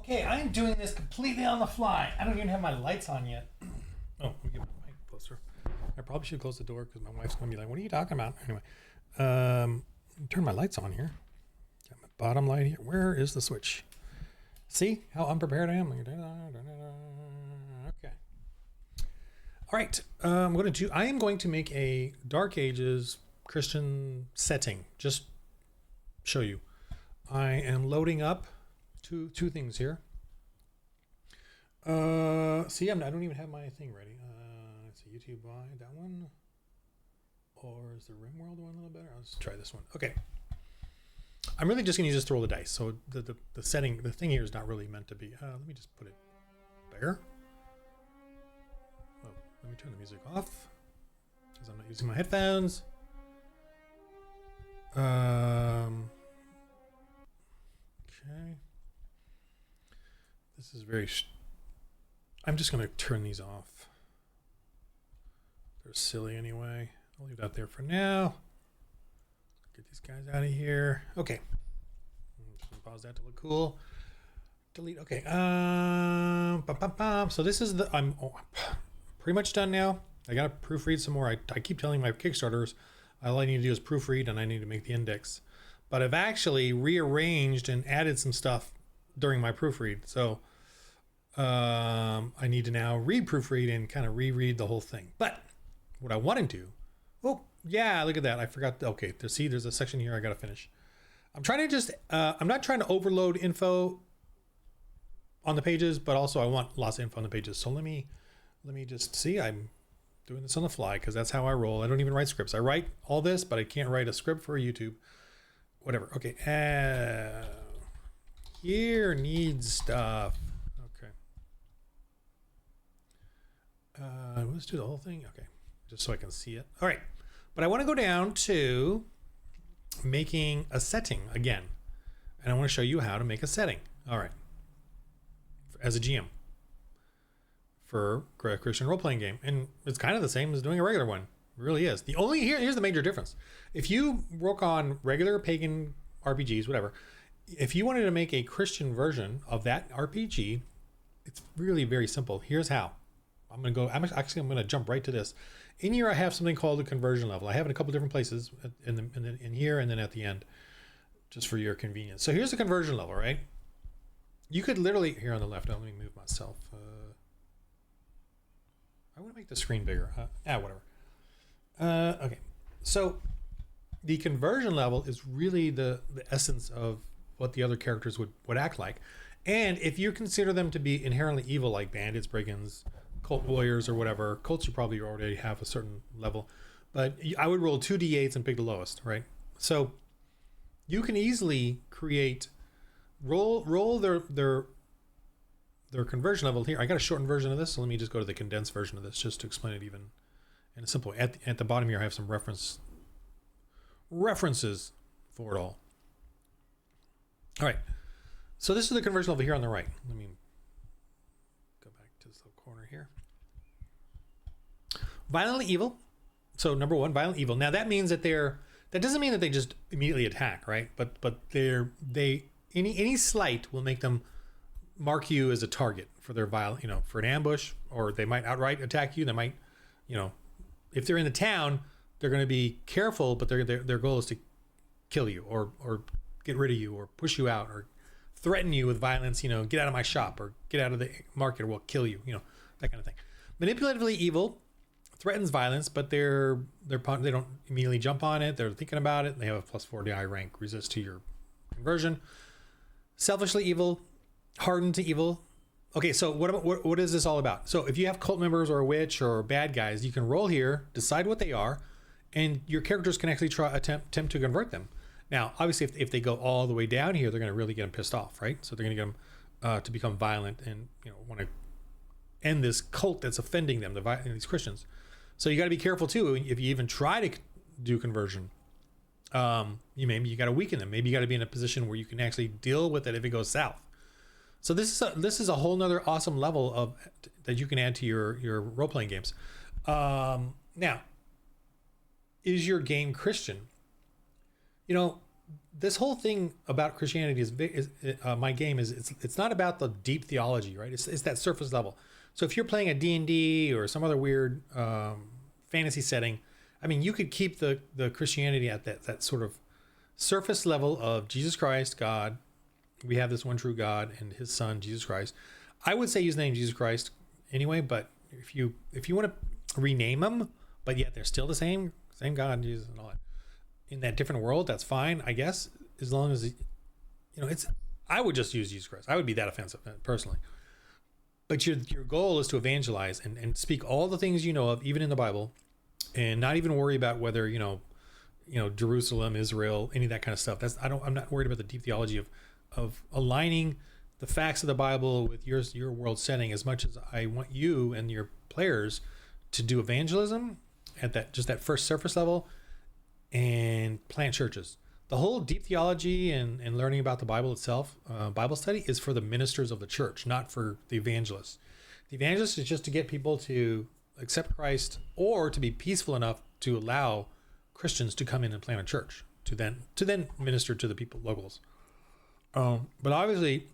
Okay, I'm doing this completely on the fly. I don't even have my lights on yet. Oh, let me get my mic closer. I probably should close the door because my wife's going to be like, what are you talking about? Anyway, turn my lights on here. Got my bottom light here. Where is the switch? See how unprepared I am? Okay. All right. I am going to make a Dark Ages Christian setting. Just show you. I am loading up two things here. See, I don't even have my thing ready. Let's see, YouTube by that one, or is the RimWorld one a little better? Let's try this one. Okay, I'm really just gonna use this to roll the dice. So the setting, the thing here is not really meant to be. Let me just put it there. Oh, let me turn the music off because I'm not using my headphones. Okay. This is very. I'm just going to turn these off. They're silly anyway. I'll leave that there for now. Get these guys out of here. Okay. I'm just going to pause that to look cool. Delete. Okay. So this is I'm pretty much done now. I got to proofread some more. I keep telling my Kickstarters all I need to do is proofread and I need to make the index. But I've actually rearranged and added some stuff during my proofread. So I need to now re-proofread and kind of reread the whole thing. But what I want to do, oh yeah, look at that. I forgot. Okay, there's a section here I got to finish. I'm trying to I'm not trying to overload info on the pages, but also I want lots of info on the pages. So let me just see. I'm doing this on the fly because that's how I roll. I don't even write scripts. I write all this, but I can't write a script for YouTube. Whatever. Okay. Here needs stuff. Okay. Let's do the whole thing. Okay. Just so I can see it. All right. But I want to go down to making a setting again. And I want to show you how to make a setting. All right. As a GM for a Christian role-playing game. And it's kind of the same as doing a regular one. It really is. Here's the major difference. If you work on regular pagan RPGs, whatever, if you wanted to make a Christian version of that RPG, it's really very simple. Here's how. I'm going to jump right to this. In here, I have something called a conversion level. I have it in a couple different places in here and then at the end, just for your convenience. So here's the conversion level, right? You could literally, here on the left, let me move myself. I want to make the screen bigger. Whatever. Okay, so the conversion level is really the essence of what the other characters would act like. And if you consider them to be inherently evil, like bandits, brigands, cult warriors, or whatever, cults you probably already have a certain level, but I would roll 2d8s and pick the lowest, right? So you can easily roll their conversion level here. I got a shortened version of this, so let me just go to the condensed version of this just to explain it even in a simple way. At the bottom here, I have some references for it all. All right. So this is the conversion level here on the right. Let me go back to this little corner here. Violently evil. So number one, violent evil. Now that means that that doesn't mean that they just immediately attack, right? But any slight will make them mark you as a target for their violent, for an ambush, or they might outright attack you. They might, if they're in the town, they're going to be careful, but their goal is to kill you or get rid of you or push you out or threaten you with violence, get out of my shop or get out of the market or we'll kill you, that kind of thing. Manipulatively evil threatens violence, but they don't immediately jump on it. They're thinking about it. They have a +4 DI rank, resist to your conversion. Selfishly evil, hardened to evil. Okay, so what is this all about? So if you have cult members or a witch or bad guys, you can roll here, decide what they are, and your characters can actually attempt to convert them. Now, obviously, if they go all the way down here, they're going to really get them pissed off, right? So they're going to get them to become violent and want to end this cult that's offending them, these Christians. So you got to be careful too. If you even try to do conversion, you got to weaken them. Maybe you got to be in a position where you can actually deal with it if it goes south. So this is a whole nother awesome level that you can add to your role playing games. Now, is your game Christian? this whole thing about Christianity is my game is it's not about the deep theology, right? It's that surface level. So if you're playing a D&D or some other weird fantasy setting, I mean, you could keep the Christianity at that sort of surface level of Jesus Christ, God. We have this one true God and his son, Jesus Christ. I would say use the name Jesus Christ anyway, but if you want to rename them, but yet they're still the same God, Jesus, and all that in that different world, that's fine, I guess, as long as it's. I would just use Jesus Christ. I would be that offensive personally. But your goal is to evangelize and speak all the things you know of, even in the Bible, and not even worry about whether Jerusalem, Israel, any of that kind of stuff. I'm not worried about the deep theology of aligning the facts of the Bible with your world setting as much as I want you and your players to do evangelism at that first surface level and plant churches. The whole deep theology and learning about the Bible itself, Bible study, is for the ministers of the church, not for the evangelists. The evangelist is just to get people to accept Christ or to be peaceful enough to allow Christians to come in and plant a church to then minister to the people, locals. But obviously,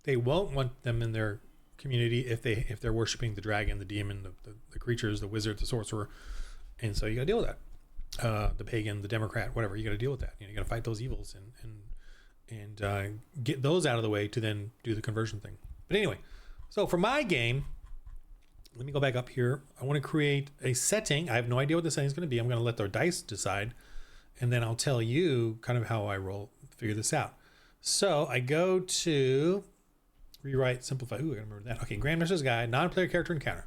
they won't want them in their community if they're worshiping the dragon, the demon, the creatures, the wizard, the sorcerer, and so you got to deal with that. The pagan, the Democrat, whatever, you got to deal with that. You got to fight those evils and get those out of the way to then do the conversion thing. But anyway, so for my game, let me go back up here. I want to create a setting. I have no idea what the setting is going to be. I'm going to let the dice decide, and then I'll tell you kind of how I figure this out. So I go to rewrite, simplify. Ooh, I gotta remember that. Okay, Grandmaster's Guide, non-player character encounter.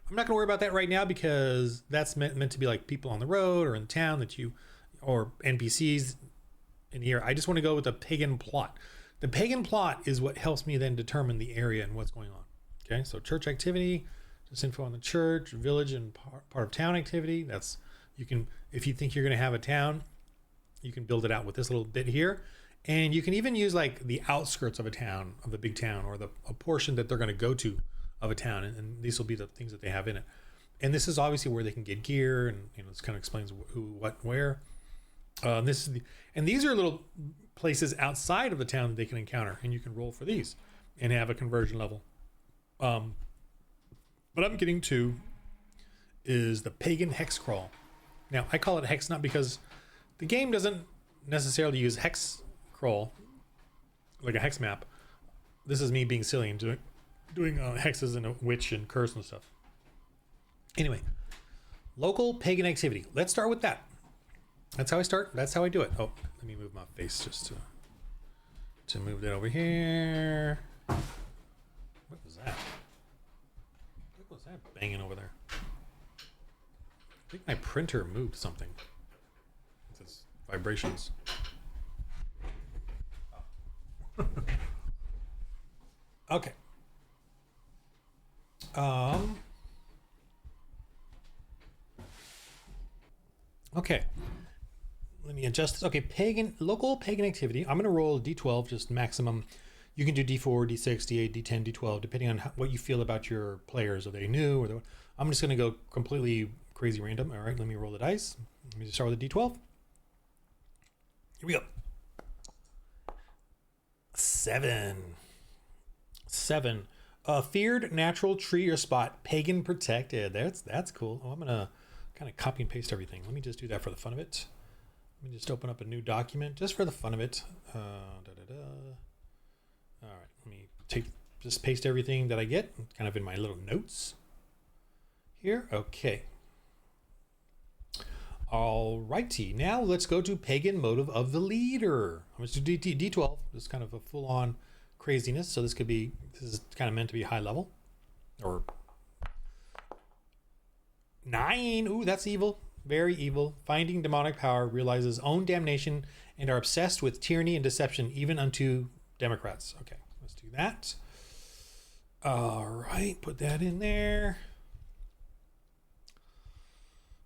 I'm not gonna worry about that right now because that's meant to be like people on the road or in town or NPCs in here. I just want to go with the pagan plot. The pagan plot is what helps me then determine the area and what's going on. Okay, so church activity, just info on the church, village and part of town activity. If you think you're gonna have a town, you can build it out with this little bit here. And you can even use like the outskirts of a town, of the big town, or a portion that they're going to go to of a town. And these will be the things that they have in it. And this is obviously where they can get gear, and this kind of explains who, what, where. These are little places outside of the town that they can encounter, and you can roll for these and have a conversion level. What I'm getting to is the pagan hex crawl. Now I call it hex not because the game doesn't necessarily use hex crawl like a hex map. This is me being silly and doing hexes and a witch and curse and stuff. Anyway, local pagan activity. Let's start with that. That's how I start. That's how I do it. Oh, let me move my face just to move that over here. What was that? What was that banging over there? I think my printer moved something. It's vibrations. Okay. Okay. Let me adjust this. Okay, local pagan activity. I'm going to roll a d12, just maximum. You can do d4, d6, d8, d10, d12, depending on what you feel about your players. Are they new? I'm just going to go completely crazy random. All right, let me roll the dice. Let me just start with a d12. Here we go. 7. Feared natural tree or spot, pagan protected. That's cool. Oh, I'm gonna kind of copy and paste everything. Let me just do that for the fun of it. Let me just open up a new document just for the fun of it. All right, let me just paste everything that I get kind of in my little notes here. Okay. Alrighty, now let's go to pagan motive of the leader. I'm going to do D12, this kind of a full-on craziness. So this is kind of meant to be high level. Or 9, ooh, that's evil, very evil. Finding demonic power, realizes own damnation, and are obsessed with tyranny and deception, even unto Democrats. Okay, let's do that. All right, put that in there.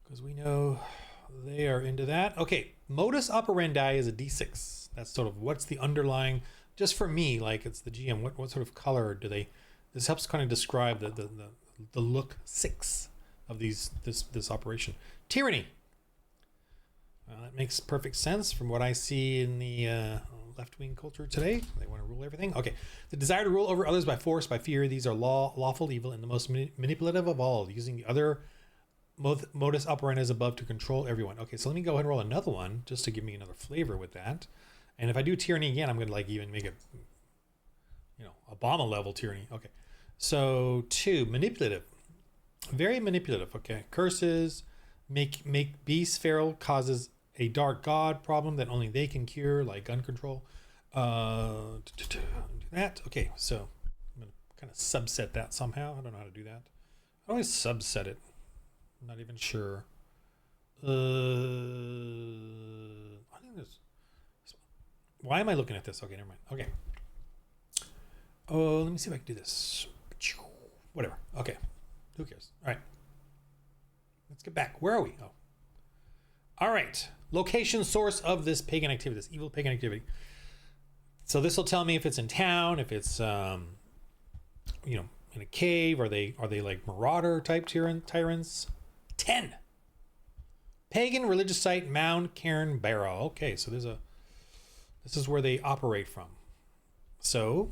Because we know they are into that. Okay, modus operandi is a D6. That's sort of what's the underlying, just for me, like it's the GM, what sort of color do they, this helps kind of describe the look 6 of this operation. Tyranny. That makes perfect sense from what I see in the left-wing culture today. They want to rule everything. Okay. The desire to rule over others by force, by fear. These are lawful evil and the most manipulative of all, using the other modus operandi above to control everyone. Okay, so let me go ahead and roll another one just to give me another flavor with that. And if I do tyranny again, I'm going to like even make it, Obama level tyranny. Okay. So 2, manipulative. Very manipulative. Okay. Curses, make beasts feral, causes a dark god problem that only they can cure, like gun control. Do that. Okay, so I'm gonna kind of subset that somehow. I don't know how to do that. I always subset it. I'm not even sure. I think there's. Why am I looking at this? Okay, never mind. Okay. Oh, let me see if I can do this. Whatever. Okay. Who cares? All right. Let's get back. Where are we? Oh. All right. Location, source of this pagan activity, this evil pagan activity. So this will tell me if it's in town, if it's, in a cave. Are they like marauder type tyrants? 10. Pagan religious site, Mound Cairn Barrow. Okay, so this is where they operate from. So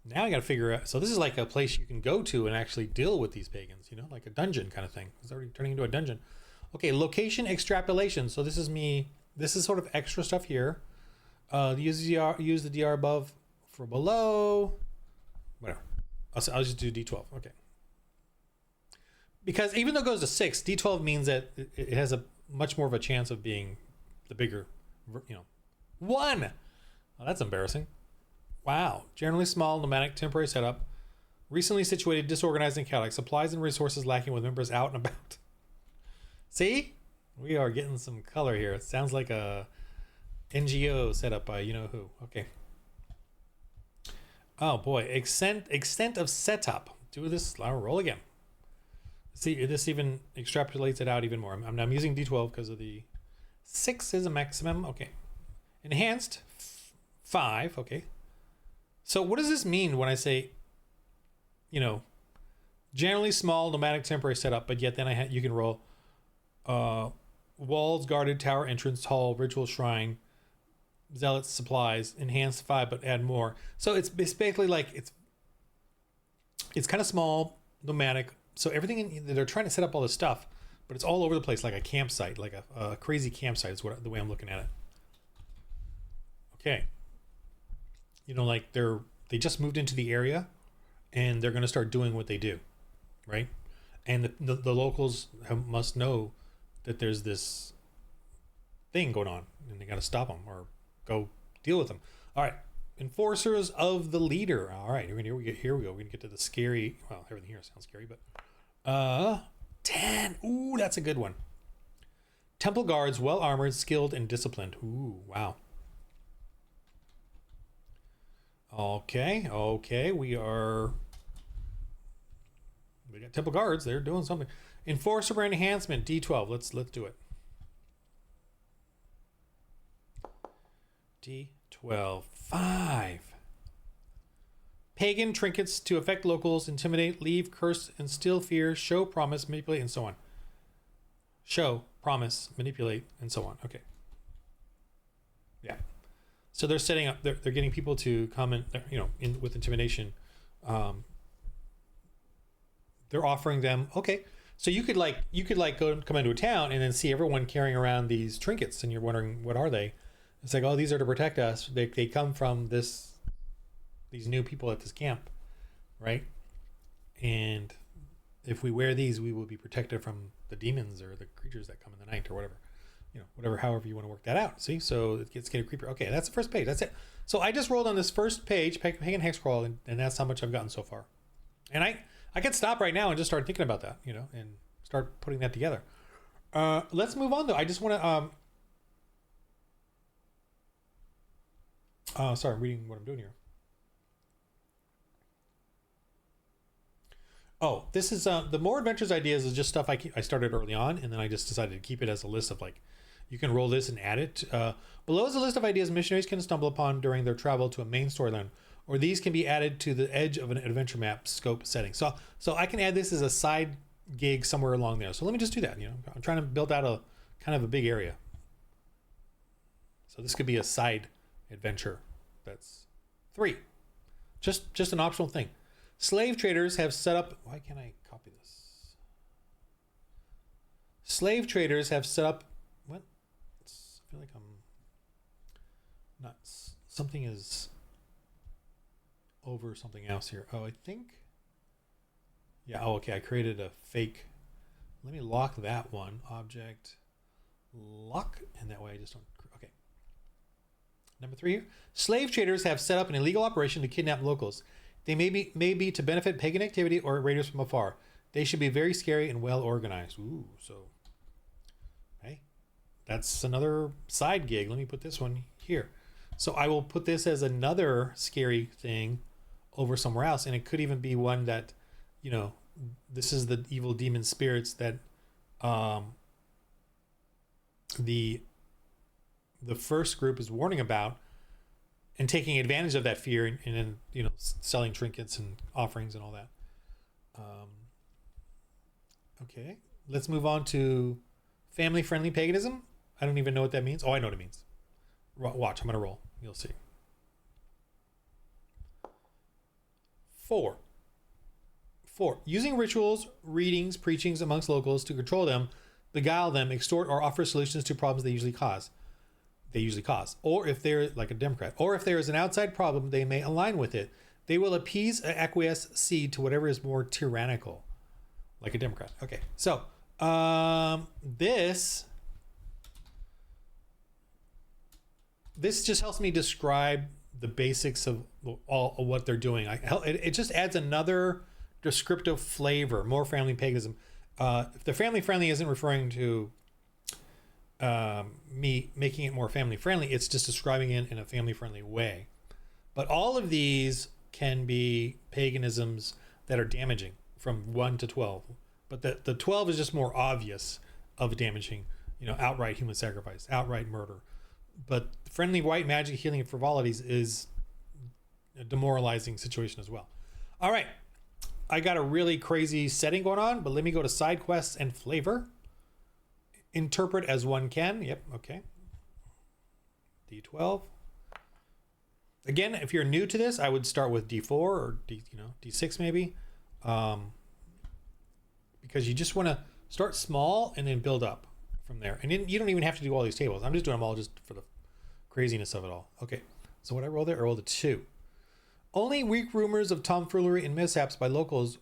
now I got to figure out. So this is like a place you can go to and actually deal with these pagans, like a dungeon kind of thing. It's already turning into a dungeon. Okay, location extrapolation. So this is me. This is sort of extra stuff here. Use the DR above for below. Whatever. I'll just do D12. Okay. Because even though it goes to 6, D12 means that it has a much more of a chance of being the bigger, 1. Oh, that's embarrassing. Wow. Generally small, nomadic, temporary setup. Recently situated, disorganized, and chaotic. Supplies and resources lacking with members out and about. See? We are getting some color here. It sounds like a NGO set up by you-know-who. Okay. Oh, boy. Extent of setup. Do this. I'll roll again. See, this even extrapolates it out even more. I'm using D12 because of the 6 is a maximum. Okay. Enhanced. 5. Okay. So what does this mean when I say, generally small, nomadic, temporary setup, but yet then you can roll walls, guarded, tower, entrance, hall, ritual, shrine, zealots, supplies, enhanced 5, but add more. So it's basically like it's kind of small, nomadic. So everything they're trying to set up all this stuff, but it's all over the place, like a campsite, like a crazy campsite is the way I'm looking at it. Okay. Like they just moved into the area and they're going to start doing what they do, right? And the locals must know that there's this thing going on and they got to stop them or go deal with them. All right. Enforcers of the leader. All right. Here we go. We're going to get to the scary. Well, everything here sounds scary, but 10. Ooh, that's a good one. Temple guards, well armored, skilled, and disciplined. Ooh, wow. Okay. We got temple guards. They're doing something. Enforcer enhancement, D12. Let's do it. D12. 5. Pagan trinkets to affect locals, intimidate, leave, curse, instill fear, show, promise, manipulate, and so on. Show, promise, manipulate, and so on. Okay. Yeah. So they're setting up. They're getting people to come and with intimidation. They're offering them. Okay. So you could come into a town and then see everyone carrying around these trinkets, and you're wondering what are they? It's like, oh, these are to protect us. They come from these new people at this camp, right? And if we wear these, we will be protected from the demons or the creatures that come in the night or whatever. However you want to work that out. See, so it gets getting creepier. Okay, that's the first page. That's it. So I just rolled on this first page, Pagan Hex Crawl, and that's how much I've gotten so far. And I could stop right now and just start thinking about that, and start putting that together. Let's move on though. I just want to sorry, I'm reading what I'm doing here. Oh, this is the more adventures ideas is just stuff I started early on, and then I just decided to keep it as a list of like, you can roll this and add it. Below is a list of ideas missionaries can stumble upon during their travel to a main storyline, or these can be added to the edge of an adventure map scope setting. So I can add this as a side, gig somewhere along there. So let me just do that. I'm trying to build out a kind of a big area. So this could be a side adventure. That's 3. Just an optional thing. Slave traders have set up. Why can't I copy this? Slave traders have set up. What? I feel like I'm not. Something is over something else here. Oh, I think. Yeah. Oh, okay. I created a fake. Let me lock that one. Object lock, and that way I just don't. Okay. Number 3 here. Slave traders have set up an illegal operation to kidnap locals. They may be to benefit pagan activity or raiders from afar. They should be very scary and well organized. Ooh, so hey, that's another side gig. Let me put this one here. So I will put this as another scary thing over somewhere else, and it could even be one that, this is the evil demon spirits that the first group is warning about, and taking advantage of that fear, and then selling trinkets and offerings and all that. Okay, let's move on to family-friendly paganism. I don't even know what that means. Oh, I know what it means. Watch, I'm gonna roll. You'll see. 4. Using rituals, readings, preachings amongst locals to control them, beguile them, extort, or offer solutions to problems they usually cause. Or if they're like a Democrat, or if there is an outside problem, they may align with it. They will appease, acquiesce, cede to whatever is more tyrannical, like a Democrat. Okay, so this just helps me describe the basics of all of what they're doing. It just adds another descriptive flavor, more family paganism. If the family friendly isn't referring to me making it more family friendly, it's just describing it in a family friendly way. But all of these can be paganisms that are damaging from 1 to 12. But the 12 is just more obvious of damaging, outright human sacrifice, outright murder. But friendly white magic, healing, and frivolities is a demoralizing situation as well. All right, I got a really crazy setting going on, but let me go to side quests and flavor. Interpret as one can. Yep. Okay. D12. Again, if you're new to this, I would start with D4 or D6 maybe, because you just want to start small and then build up from there. And then you don't even have to do all these tables. I'm just doing them all just for the craziness of it all. Okay. So what I rolled there, I rolled a 2. Only weak rumors of tomfoolery and mishaps by locals,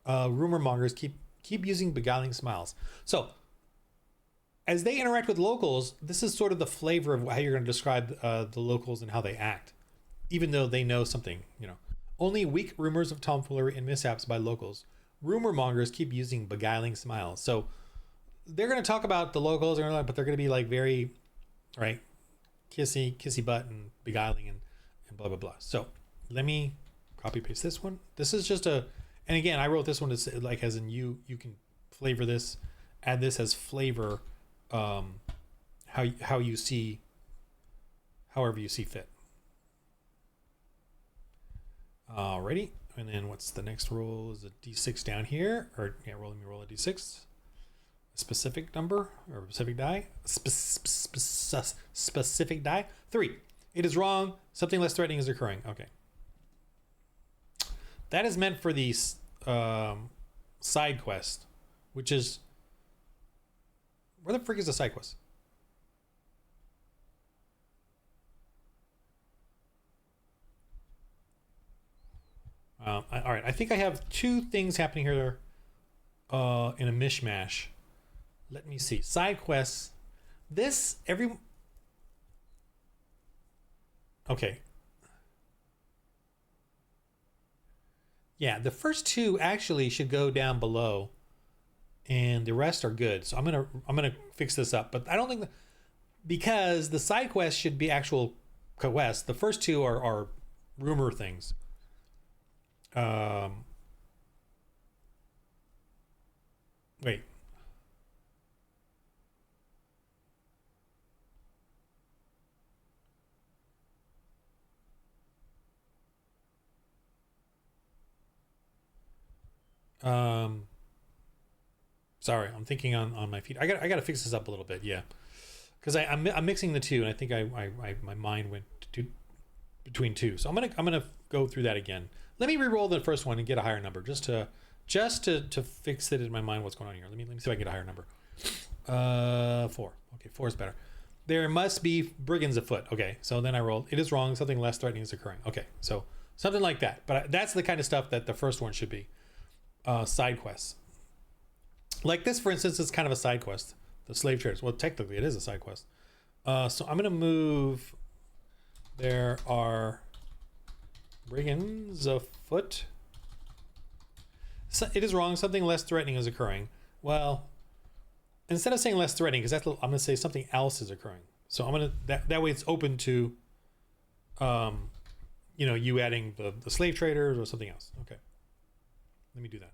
rumor mongers keep using beguiling smiles. So as they interact with locals, this is sort of the flavor of how you're going to describe the locals and how they act, even though they know something. Only weak rumors of tomfoolery and mishaps by locals. Rumor mongers keep using beguiling smiles. So they're going to talk about the locals, but they're going to be like very, right, kissy butt and beguiling and blah blah blah. So let me copy paste this one. This is just and again, I wrote this one to like as in you can flavor this, add this as flavor. How you see, however you see fit. Alrighty, and then what's the next roll? Is a D6 down here, or yeah, let me roll a D6. A specific number or specific die. Specific die. 3. It is wrong. Something less threatening is occurring. Okay. That is meant for the side quest, which is. Where the frick is the side quest? All right, I think I have 2 things happening here in a mishmash. Let me see. Side quests. Okay. Yeah, the first 2 actually should go down below, and the rest are good. So I'm gonna fix this up, but I don't think because the side quest should be actual quests. The first 2 are rumor things. Wait. Sorry, I'm thinking on my feet. I got to fix this up a little bit. Yeah, because I'm mixing the two, and I think my mind went to between two. So I'm gonna go through that again. Let me re-roll the first one and get a higher number, just to fix it in my mind. What's going on here? Let me see if I can get a higher number. 4. Okay, 4 is better. There must be brigands afoot. Okay, so then I rolled. It is wrong. Something less threatening is occurring. Okay, so something like that. But that's the kind of stuff that the first one should be. Side quests. Like this, for instance, is kind of a side quest. The slave traders. Well, technically, it is a side quest. So I'm going to move. There are brigands afoot. So it is wrong. Something less threatening is occurring. Well, instead of saying less threatening, because I'm going to say something else is occurring. So I'm going to that way it's open to, you adding the slave traders or something else. Okay, let me do that.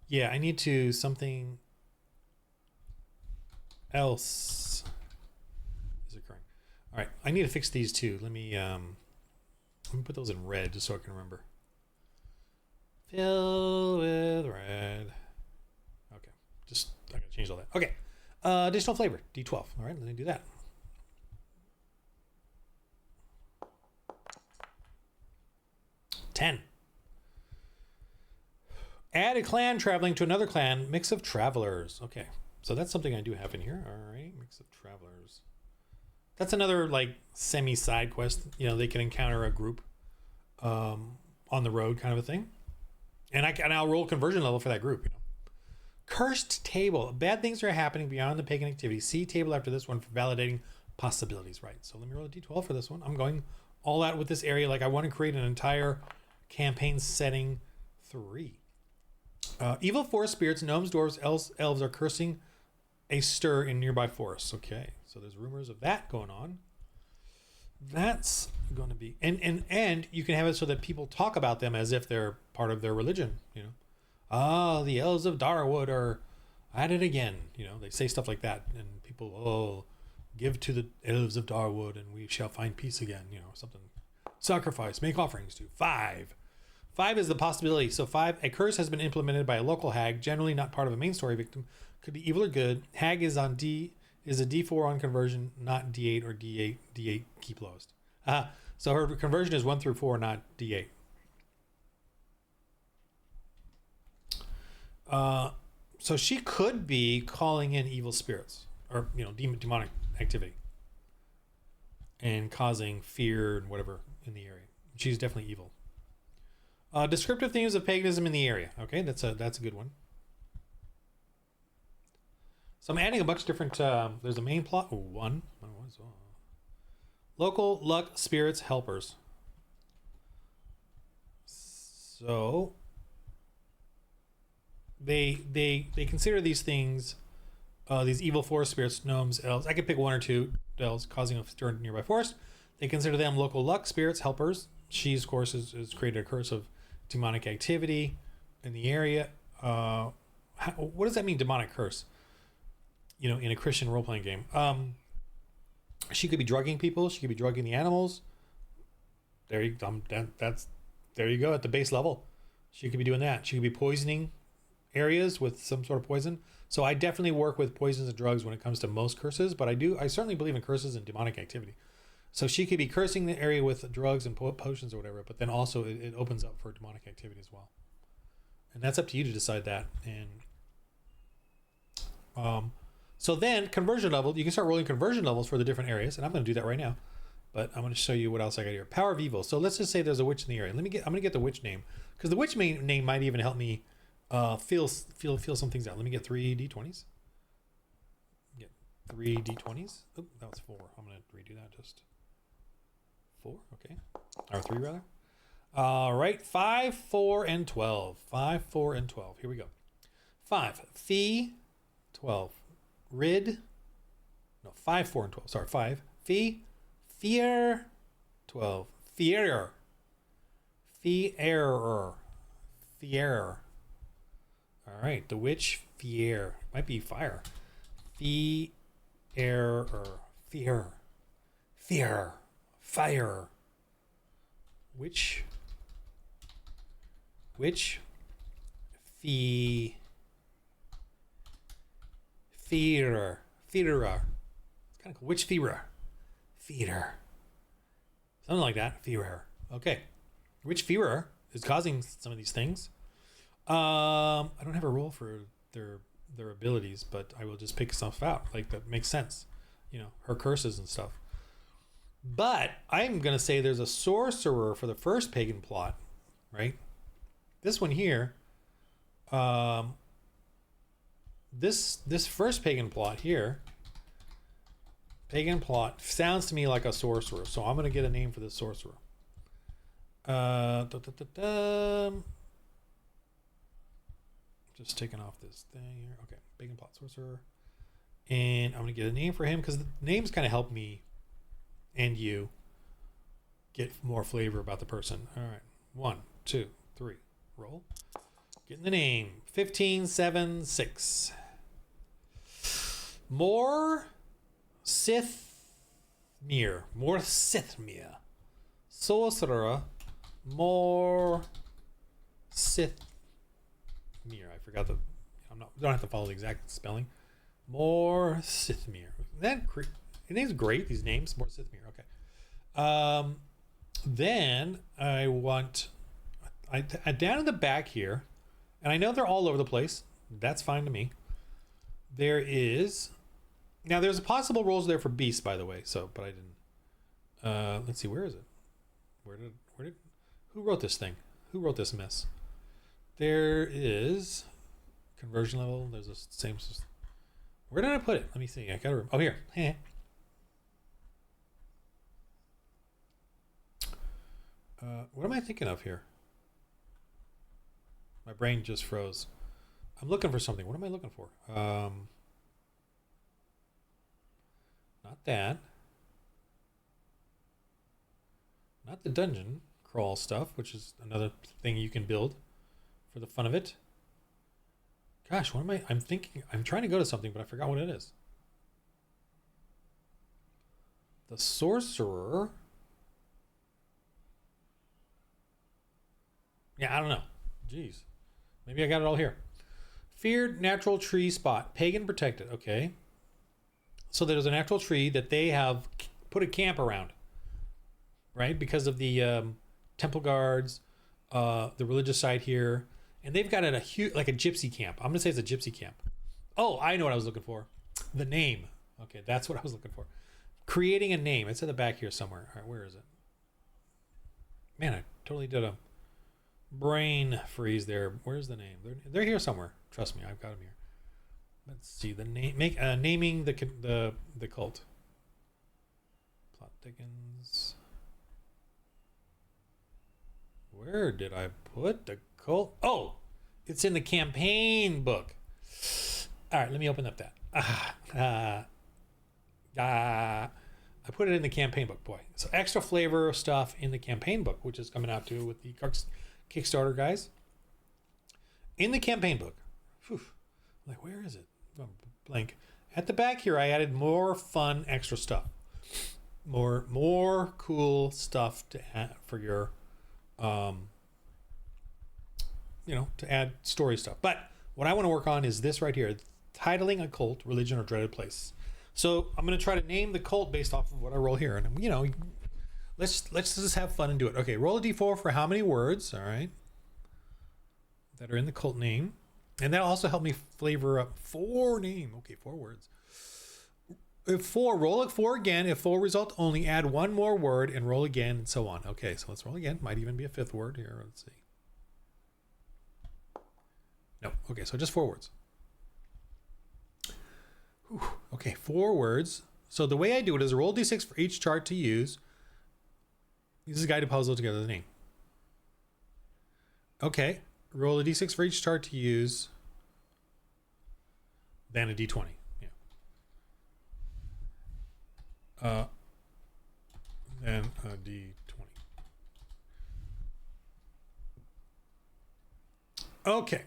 Yeah, I need to something else is occurring. All right, I need to fix these two. Let me put those in red just so I can remember. Fill with red. Okay, I gotta change all that. Okay, additional flavor, D12. All right, let me do that. $10. Add a clan traveling to another clan, mix of travelers. Okay, so that's something I do have in here. All right, mix of travelers. That's another like semi-side quest. They can encounter a group on the road kind of a thing. And I'll roll conversion level for that group. Cursed table. Bad things are happening beyond the pagan activity. See table after this one for validating possibilities. Right, so let me roll a D12 for this one. I'm going all out with this area. Like I want to create an entire campaign setting 3. Evil forest spirits, gnomes, dwarves, elves are cursing a stir in nearby forests. Okay, so there's rumors of that going on. That's going to be and you can have it so that people talk about them as if they're part of their religion. The elves of Darwood are at it again. They say stuff like that, and people give to the elves of Darwood, and we shall find peace again. Something. Sacrifice, make offerings to 5. 5 is the possibility. So 5, a curse has been implemented by a local hag, generally not part of a main story victim. Could be evil or good. Hag is a D4 on conversion, not D8 or D8. D8 keep closed. So her conversion is 1 through 4, not D8. So she could be calling in evil spirits or demonic activity and causing fear and whatever in the area. She's definitely evil. Descriptive themes of paganism in the area. Okay, that's a good one. So I'm adding a bunch of different. There's a main plot. One. Local luck spirits helpers. So they consider these things, these evil forest spirits, gnomes, elves. I could pick 1 or 2 elves causing a stir in nearby forest. They consider them local luck spirits helpers. She, of course, has created a curse of demonic activity in the area. What does that mean, demonic curse? In a Christian role-playing game. She could be drugging people. She could be drugging the animals. There you go at the base level. She could be doing that. She could be poisoning areas with some sort of poison. So I definitely work with poisons and drugs when it comes to most curses, but I certainly believe in curses and demonic activity. So she could be cursing the area with drugs and potions or whatever, but then also it opens up for demonic activity as well. And that's up to you to decide that. And so then conversion level, you can start rolling conversion levels for the different areas, and I'm going to do that right now. But I'm going to show you what else I got here. Power of evil. So let's just say there's a witch in the area. I'm going to get the witch name, because the witch name might even help me feel some things out. Let me get 3 d20s. Get 3 d20s. Oh, that was 4. I'm going to redo that. Just 4. Okay, or 3 rather. All right, 5, 4, and 12. 5, 4, and 12. Here we go. 5. Fee. 12. Rid. No, 5, 4, and 12. Sorry, 5. Fee. Fear. 12. Fear. Fear. Fear. All right, the witch. Fear. Might be fire. Fear. Fear. Fear. Fire. Witch. Fee. Feeder. Feeder. It's kind of cool. Which feeder? Feeder. Something like that. Feeder. Okay. Which feeder is causing some of these things? I don't have a rule for their abilities, but I will just pick stuff out. Like, that makes sense. You know, her curses and stuff. But I'm going to say there's a sorcerer for the first pagan plot, right? This one here, this first pagan plot here, pagan plot sounds to me like a sorcerer. So I'm going to get a name for this sorcerer. Just taking off this thing here. Okay, pagan plot sorcerer. And I'm going to get a name for him because the names kind of help me and you get more flavor about the person. All right. 1, 2, 3. Roll. Getting the name. 1576. More Sithmere. More Sithmere. Sorcerer. More Sithmere. I forgot the. Don't have to follow the exact spelling. More Sithmere. That it name's great. These names. More Sithmere. Okay. Then I want. Down in the back here, and I know they're all over the place. That's fine to me. There is. Now there's a possible roles there for beasts, by the way. So, but I didn't. Let's see. Where is it? Where did? Who wrote this thing? Who wrote this mess? There is conversion level. There's a same. Where did I put it? Let me see. I got to. Oh, here. What am I thinking of here? My brain just froze. I'm looking for something. What am I looking for? Not that. Not the dungeon crawl stuff, which is another thing you can build for the fun of it. Gosh, what am I? I'm thinking. I'm trying to go to something, but I forgot what it is. The sorcerer. Yeah, I don't know. Jeez. Maybe I got it all here. Feared natural tree spot. Pagan protected. Okay. So there's a natural tree that they have put a camp around. Right? Because of the temple guards, the religious side here. And they've got it a huge, like a gypsy camp. I'm going to say it's a gypsy camp. Oh, I know what I was looking for. The name. Okay, that's what I was looking for. Creating a name. It's in the back here somewhere. All right, where is it? Man, I totally did a brain freeze there. Where's the name? They're here somewhere. Trust me, I've got them here. Let's see the name. Naming the cult. Plot thickens. Where did I put the cult? Oh, it's in the campaign book. All right, let me open up that. I put it in the campaign book, boy. So extra flavor stuff in the campaign book, which is coming out too with the Kickstarter guys. In the campaign book. Whew, like, where is it? Oh, blank. At the back here, I added more fun extra stuff. More cool stuff to add for your to add story stuff. But what I want to work on is this right here, titling a cult, religion, or dreaded place. So I'm going to try to name the cult based off of what I roll here. And, let's just have fun and do it. Okay, roll a d4 for how many words, all right, that are in the cult name. And that'll also help me flavor up 4 name. Okay, 4 words. If 4, roll it 4 again. If 4 result only, add 1 more word and roll again and so on. Okay, so let's roll again. Might even be a 5th word here. Let's see. No, okay, so just 4 words. Whew. Okay, 4 words. So the way I do it is roll d6 for each chart to use. Use this guide to puzzle together the name. Okay, roll a d6 for each chart to use. Then a d20. Yeah. Then a d20. Okay.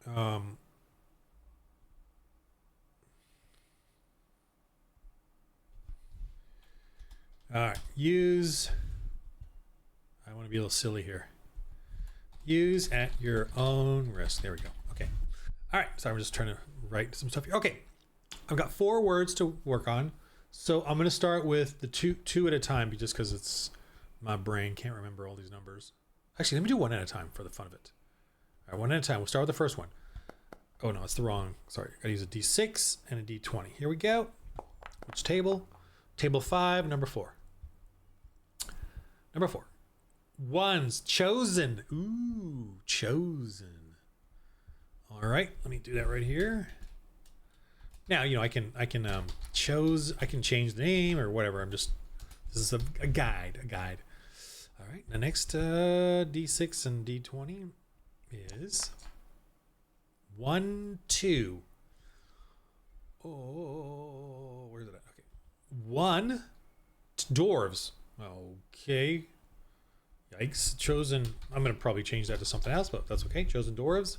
All right, I want to be a little silly here. Use at your own risk. There we go. Okay. All right. So I'm just trying to write some stuff here. Okay. I've got 4 words to work on. So I'm going to start with the two at a time, just because it's my brain can't remember all these numbers. Actually, let me do 1 at a time for the fun of it. All right, 1 at a time. We'll start with the first one. Oh no, it's the wrong. Sorry, I gotta use a D6 and a D20. Here we go. Which table? Table 5, number 4. Number 4. Ones chosen. Ooh, chosen. All right, let me do that right here. Now, you know, I can change the name or whatever. This is a guide. All right, the next D6 and D20 is 1, 2. Oh, where's it at? Okay. 1, dwarves. Okay. Yikes. Chosen. I'm going to probably change that to something else, but that's okay. Chosen dwarves.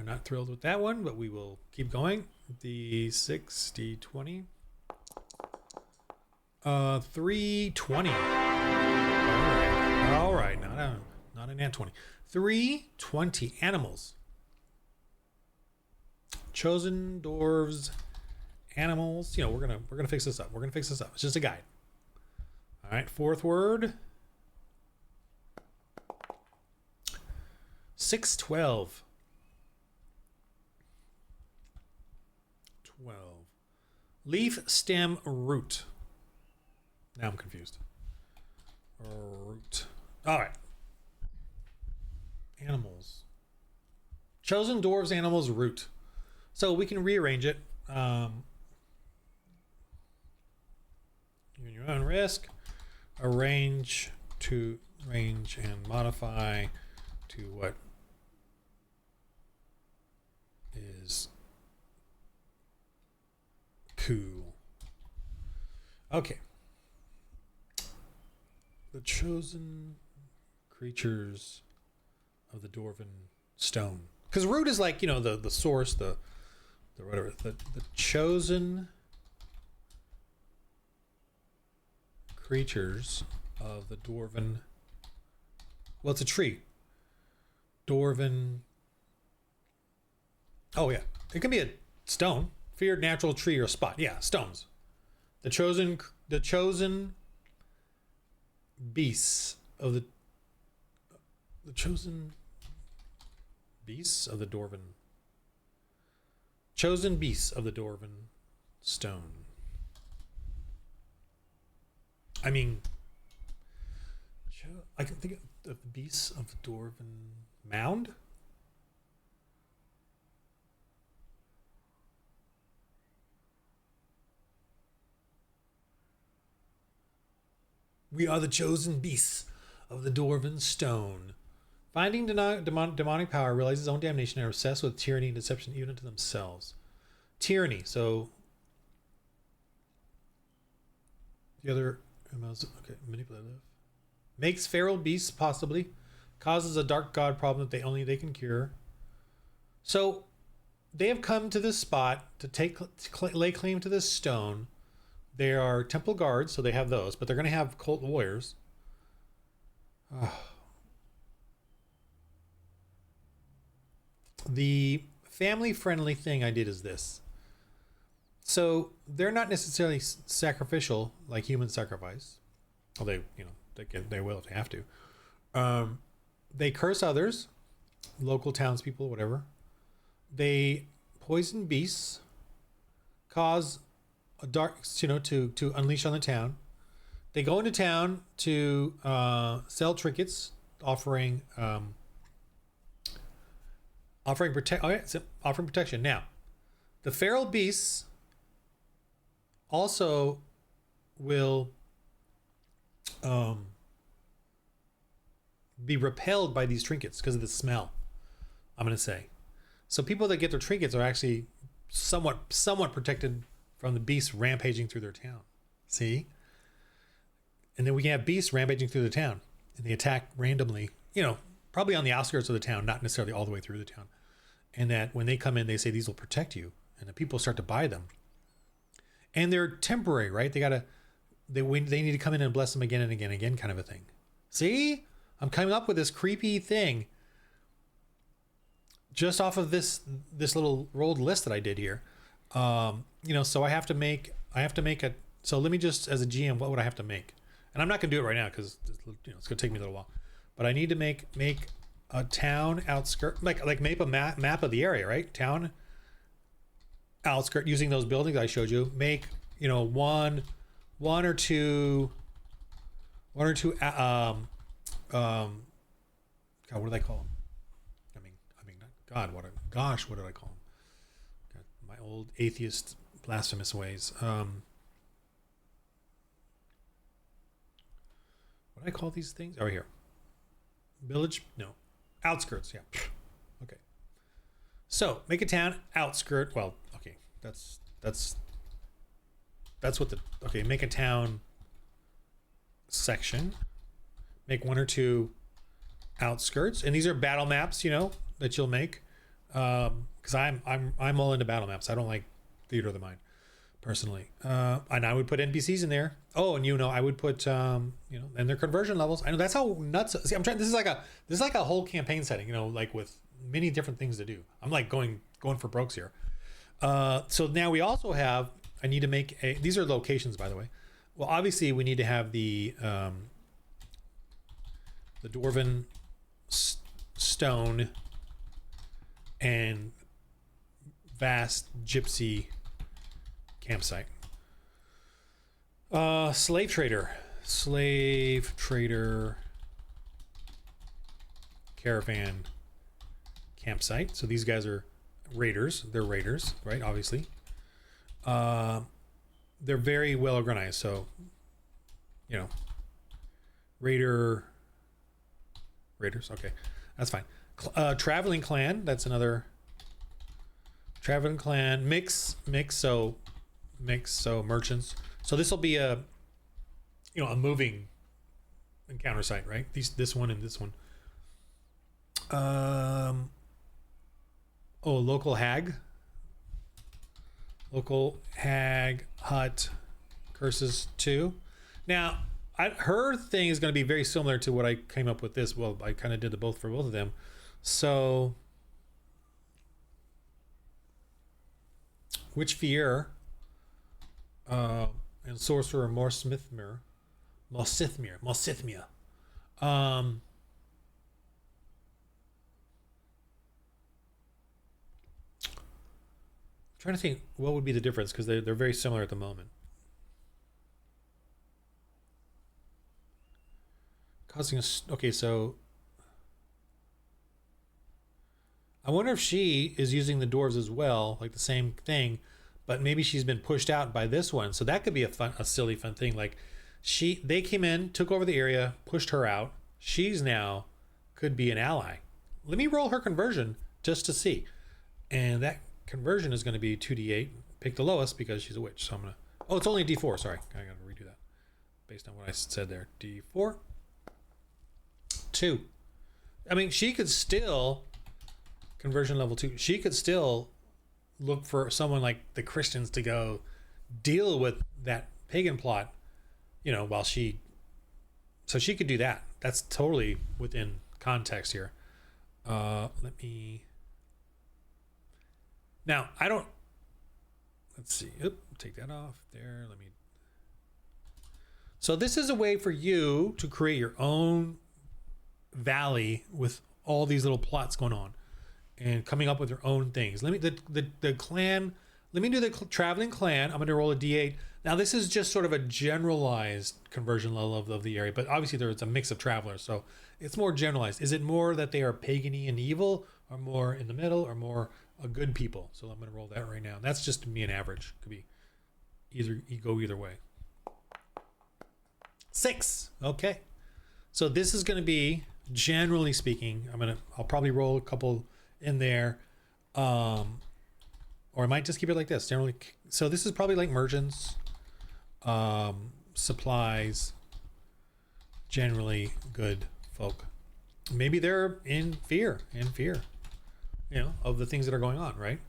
Not thrilled with that one, but we will keep going. D6, D20. 320. All right. Not a nat 20. 320 animals. Chosen dwarves, animals. You know, we're gonna fix this up. It's just a guide. All right, 4th word. 612. 12. Leaf, stem, root. Now I'm confused. Root. All right. Animals. Chosen dwarves, animals, root. So we can rearrange it. You're in your own risk. Arrange to range and modify to what is cool. Okay. The chosen creatures of the Dwarven stone. Because root is like, you know, the source, the whatever. The chosen creatures of the Dwarven. Well, it's a tree. Dwarven. Oh yeah, it can be a stone, feared natural tree or spot. Yeah, stones. The chosen beasts of the chosen beasts of the Dwarven. Chosen beasts of the Dwarven stone. I mean, I can think of the beasts of the Dwarven mound. We are the chosen beasts of the Dwarven stone. Finding demonic power, realize his own damnation, and are obsessed with tyranny and deception even unto themselves. Tyranny. So the other okay, manipulative. Makes feral beasts possibly. Causes a dark god problem that they can cure. So they have come to this spot to lay claim to this stone. They are temple guards, so they have those, but they're going to have cult warriors. The family-friendly thing I did is this. So they're not necessarily sacrificial like human sacrifice. Well, they will if they have to. They curse others, local townspeople, whatever. They poison beasts, cause a dark, to unleash on the town. They go into town to sell trinkets, offering protection. Now, the feral beasts also will be repelled by these trinkets because of the smell, I'm going to say. So people that get their trinkets are actually somewhat protected from the beasts rampaging through their town. See? And then we can have beasts rampaging through the town, and they attack randomly, probably on the outskirts of the town, not necessarily all the way through the town. And that when they come in, they say these will protect you, and the people start to buy them. And they're temporary, right? They need to come in and bless them again and again and again, kind of a thing. See? I'm coming up with this creepy thing just off of this little rolled list that I did here. So I have to make a, so let me just, as a GM, what would I have to make? And I'm not gonna do it right now because it's gonna take me a little while. But I need to make a town outskirt, like make a map of the area, right? Town outskirt using those buildings I showed you. Make one or two God, what do they call them? God, what did I call them? God, my old atheist blasphemous ways. What do I call these things? Oh, here. Village? No. Outskirts, yeah. Okay. So, make a town outskirt. Well, okay. That's what make a town section. Make one or two outskirts. And these are battle maps, that you'll make. Because I'm all into battle maps. I don't like theater of the mind personally. And I would put NPCs in there. Oh, and I would put and their conversion levels. I know that's how nuts. See, I'm trying. This is like a whole campaign setting. Like with many different things to do. I'm like going for brokes here. So now we also have. I need to make a. These are locations, by the way. Well, obviously we need to have the dwarven stone and vast gypsy campsite. Slave trader caravan campsite. So these guys are raiders. They're raiders, right? Obviously. They're very well organized. So, raiders. Okay, that's fine. Traveling clan. That's another. Traveling clan mix. So merchants. So this will be a moving encounter site, right? This one and this one. Local hag hut curses 2. Now, her thing is going to be very similar to what I came up with this. Well, I kind of did both for both of them. So, Witch Fier and Sorcerer Morsithmir. I'm trying to think what would be the difference because they're very similar at the moment. Causing okay, so I wonder if she is using the dwarves as well, like the same thing, but maybe she's been pushed out by this one. So that could be a silly fun thing. Like they came in, took over the area, pushed her out. She's now could be an ally. Let me roll her conversion just to see. And that conversion is going to be 2d8. Pick the lowest because she's a witch. So I'm going to, it's only a d4. Sorry. I got to redo that based on what I said there. D4. 2. I mean, she could still, conversion level 2, she could still look for someone like the Christians to go deal with that pagan plot, while so she could do that. That's totally within context here. Now, let's see. Take that off there. So this is a way for you to create your own valley with all these little plots going on and coming up with your own things. Let me do the traveling clan. I'm going to roll a d8. Now this is just sort of a generalized conversion level of the area, but obviously there's a mix of travelers, so it's more generalized. Is it more that they are pagany and evil, or more in the middle, or more a good people? So I'm going to roll that right now. That's just me an average. Could be either way. 6. Okay. So this is going to be, generally speaking, I'll probably roll a couple in there, or I might just keep it like this. Generally, so this is probably like merchants, supplies, generally good folk. Maybe they're in fear, of the things that are going on, right?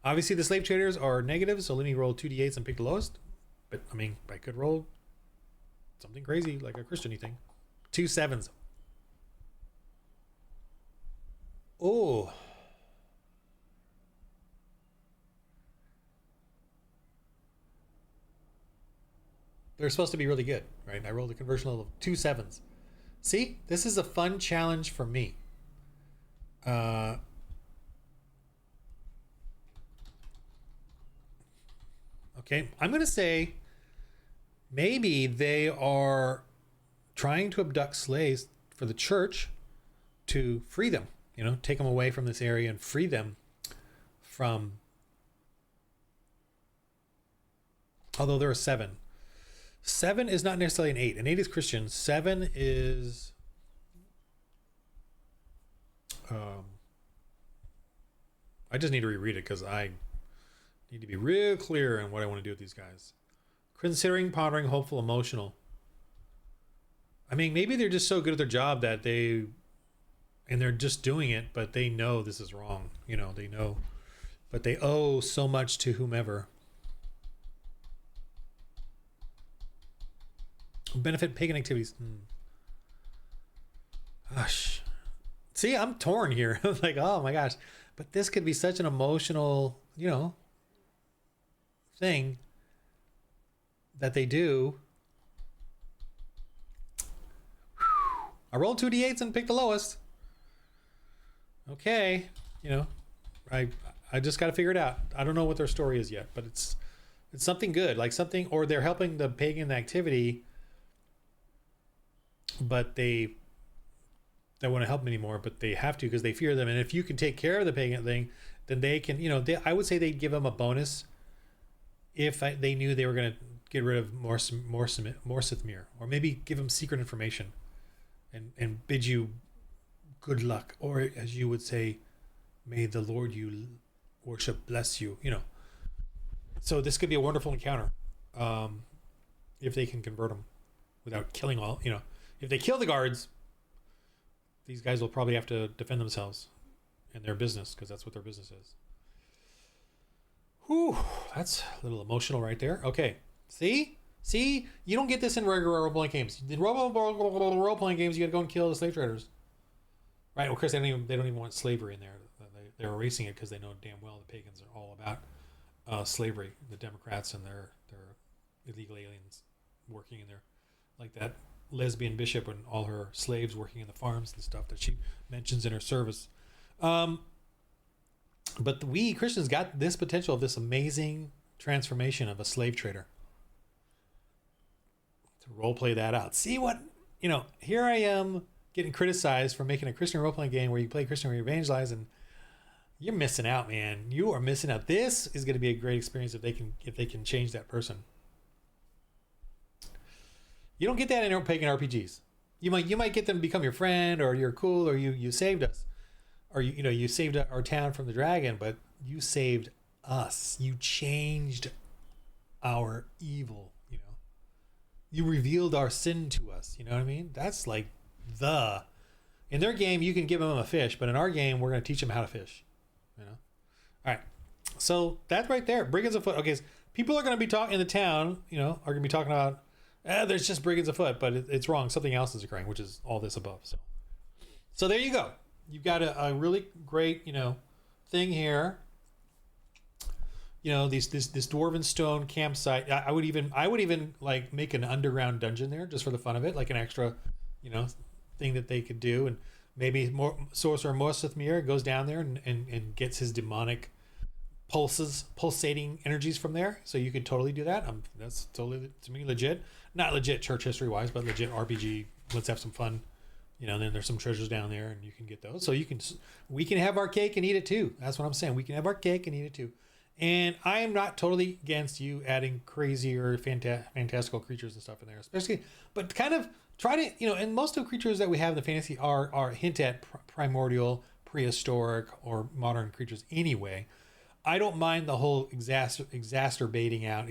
Obviously, the slave traders are negative, so let me roll 2d8s and pick the lowest. But I could roll something crazy like a Christian-y thing. 2 7s. Oh, they're supposed to be really good, right? I rolled a conversion level of 2 7s. See, this is a fun challenge for me. Uh, okay, I'm going to say maybe they are trying to abduct slaves for the church to free them, take them away from this area and free them from, although there are 7. 7 is not necessarily an 8. An 8 is Christian. 7 is I just need to reread it because I need to be real clear on what I want to do with these guys. Considering, pondering, hopeful, emotional. I mean, maybe they're just so good at their job that they're just doing it, but they know this is wrong. They know, but they owe so much to whomever. Benefit pagan activities. Gosh. See, I'm torn here. Like, oh my gosh. But this could be such an emotional, thing that they do. I rolled 2d8s and picked the lowest. Okay. I just got to figure it out. I don't know what their story is yet, but it's something good, like something, or they're helping the pagan activity, but they don't want to help them anymore, but they have to because they fear them. And if you can take care of the pagan thing, then they can, I would say they'd give them a bonus if they knew they were going to get rid of Morsithmir, or maybe give them secret information and bid you good luck, or as you would say, may the Lord you worship bless you. So this could be a wonderful encounter, if they can convert them without killing all. If they kill the guards, these guys will probably have to defend themselves and their business, because that's what their business is. Whew, that's a little emotional right there. Okay, see, you don't get this in regular role-playing games. In role-playing games, you got to go and kill the slave traders, right? Well, of course, they don't even want slavery in there. They're erasing it because they know damn well the pagans are all about slavery. The Democrats and their illegal aliens working in there, like that lesbian bishop and all her slaves working in the farms and stuff that she mentions in her service. But we Christians got this potential of this amazing transformation of a slave trader. To role play that out. See what, here I am getting criticized for making a Christian role playing game where you play Christian, where you evangelize, and you're missing out, man. You are missing out. This is going to be a great experience if they can change that person. You don't get that in pagan RPGs. You might get them to become your friend, or you're cool, or you saved us, or you saved our town from the dragon, but you saved us. You changed our evil. You revealed our sin to us. You know what I mean? That's like in their game you can give them a fish, but in our game we're going to teach them how to fish. All right. So that's right there. Brigands afoot. Okay, so people are going to be talking in the town. Are going to be talking about. There's just brigands afoot, but it's wrong. Something else is occurring, which is all this above. So there you go. You've got a really great, thing here. This dwarven stone campsite. I would even like make an underground dungeon there just for the fun of it, like an extra, thing that they could do. And maybe Sorcerer Morsithmir goes down there and gets his demonic pulsating energies from there. So you could totally do that. That's totally, to me, legit. Not legit church history wise, but legit RPG. Let's have some fun. And then there's some treasures down there, and you can get those. So we can have our cake and eat it too. That's what I'm saying. We can have our cake and eat it too. And I am not totally against you adding crazy or fantastical creatures and stuff in there, especially, but kind of try to, and most of the creatures that we have in the fantasy are hint at primordial, prehistoric, or modern creatures anyway. I don't mind the whole exaggerating out,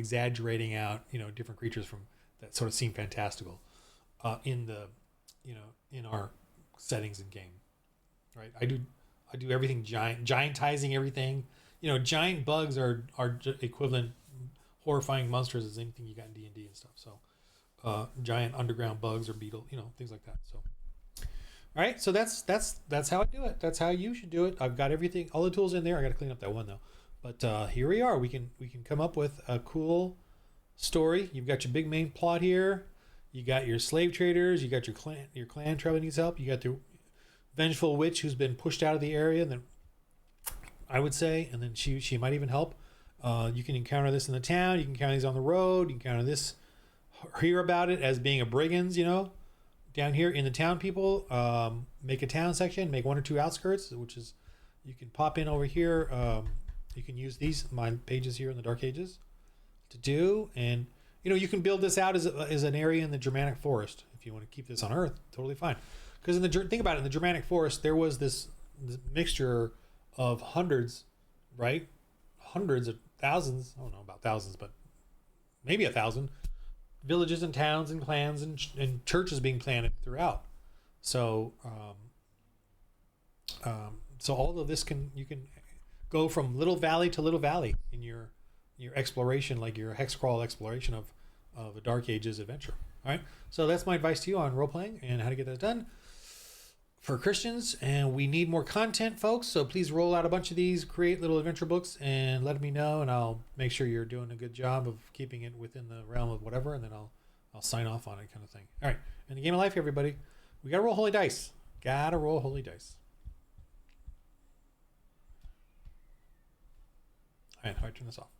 different creatures from that sort of seem fantastical in our settings in game, right? I do everything giantizing everything. Giant bugs are equivalent horrifying monsters as anything you got in D&D and stuff. So giant underground bugs or beetle, things like that. So All right, so that's how I do it. That's how you should do it. I've got everything, all the tools in there. I got to clean up that one though. But here we are. We can come up with a cool story. You've got your big main plot here. You got your slave traders. You got your clan tribe that needs help. You got the vengeful witch who's been pushed out of the area. And then I would say, and then she might even help. You can encounter this in the town. You can encounter these on the road. You can encounter this, hear about it as being a brigands. Down here in the town, people make a town section, make 1 or 2 outskirts, which is you can pop in over here. You can use my pages here in the Dark Ages to do, and you can build this out as an area in the Germanic forest if you want to keep this on Earth. Totally fine, because think about it, in the Germanic forest there was this mixture of hundreds, right? Hundreds of thousands. I don't know about thousands, but maybe 1,000 villages and towns and clans and churches being planted throughout. So so all of this you can go from little valley to little valley in your exploration, like your hex crawl exploration of a Dark Ages adventure. All right, so that's my advice to you on role playing and how to get that done for Christians. And we need more content, folks, so please roll out a bunch of these, create little adventure books, and let me know, and I'll make sure you're doing a good job of keeping it within the realm of whatever, and then I'll sign off on it, kind of thing. All right, in the game of life, everybody, we gotta roll holy dice. Gotta roll holy dice. All right, how do I turn this off?